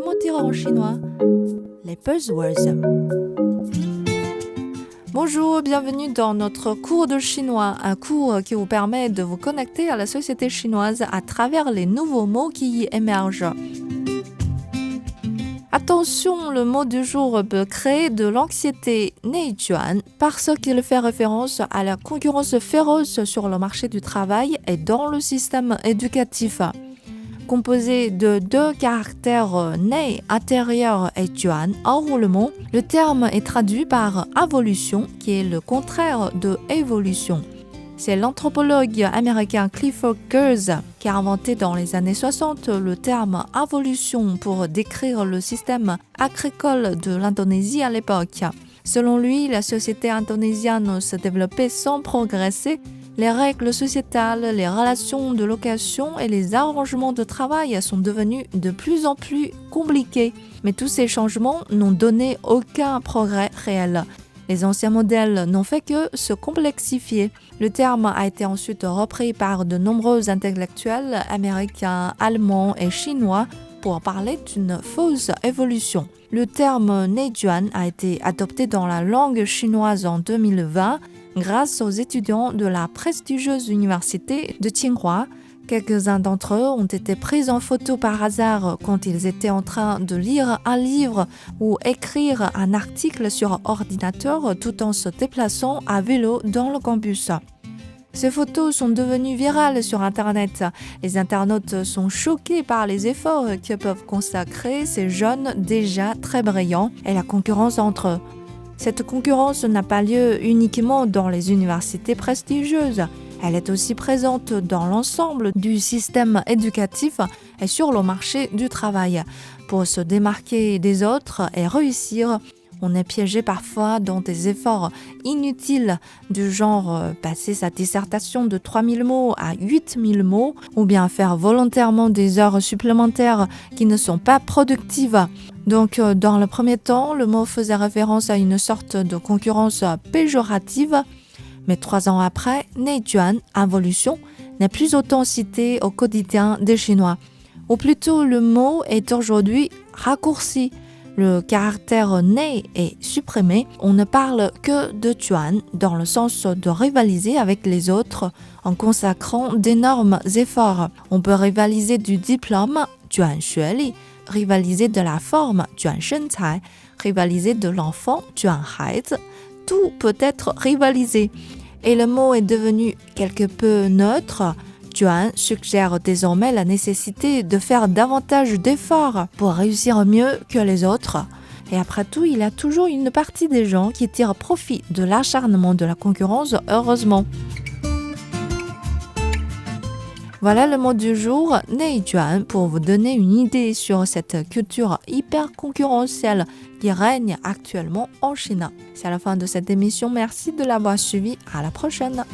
Comment dire en chinois? Les buzzwords. Bonjour, bienvenue dans notre cours de chinois, un cours qui vous permet de vous connecter à la société chinoise à travers les nouveaux mots qui y émergent. Attention, le mot du jour peut créer de l'anxiété neijuan parce qu'il fait référence à la concurrence féroce sur le marché du travail et dans le système éducatif. Composé de deux caractères nei intérieur et juan enroulement, le terme est traduit par involution qui est le contraire de évolution. C'est l'anthropologue américain Clifford Geertz qui a inventé dans les années 60 le terme involution pour décrire le système agricole de l'Indonésie à l'époque. Selon lui, la société indonésienne se développait sans progresser. Les règles sociétales, les relations de location et les arrangements de travail sont devenus de plus en plus compliqués. Mais tous ces changements n'ont donné aucun progrès réel. Les anciens modèles n'ont fait que se complexifier. Le terme a été ensuite repris par de nombreux intellectuels américains, allemands et chinois pour parler d'une fausse évolution. Le terme neijuan a été adopté dans la langue chinoise en 2020 grâce aux étudiants de la prestigieuse université de Tsinghua. Quelques-uns d'entre eux ont été pris en photo par hasard quand ils étaient en train de lire un livre ou écrire un article sur ordinateur tout en se déplaçant à vélo dans le campus. Ces photos sont devenues virales sur Internet. Les internautes sont choqués par les efforts que peuvent consacrer ces jeunes déjà très brillants et la concurrence entre eux. Cette concurrence n'a pas lieu uniquement dans les universités prestigieuses. Elle est aussi présente dans l'ensemble du système éducatif et sur le marché du travail. Pour se démarquer des autres et réussir, on est piégé parfois dans des efforts inutiles du genre passer sa dissertation de 3000 mots à 8000 mots ou bien faire volontairement des heures supplémentaires qui ne sont pas productives. Donc, dans le premier temps, le mot faisait référence à une sorte de concurrence péjorative. Mais 3 ans après, neijuan, involution, n'est plus autant cité au quotidien des Chinois. Ou plutôt, le mot est aujourd'hui raccourci. Le caractère nei est supprimé. On ne parle que de juan dans le sens de rivaliser avec les autres en consacrant d'énormes efforts. On peut rivaliser du diplôme, juan xueli, rivaliser de la forme, juan shencai, rivaliser de l'enfant, juan haizi. Tout peut être rivalisé. Et le mot est devenu quelque peu neutre. Juan suggère désormais la nécessité de faire davantage d'efforts pour réussir mieux que les autres. Et après tout, il y a toujours une partie des gens qui tirent profit de l'acharnement de la concurrence, heureusement. Voilà le mot du jour, neijuan, pour vous donner une idée sur cette culture hyper concurrentielle qui règne actuellement en Chine. C'est la fin de cette émission. Merci de l'avoir suivi. À la prochaine.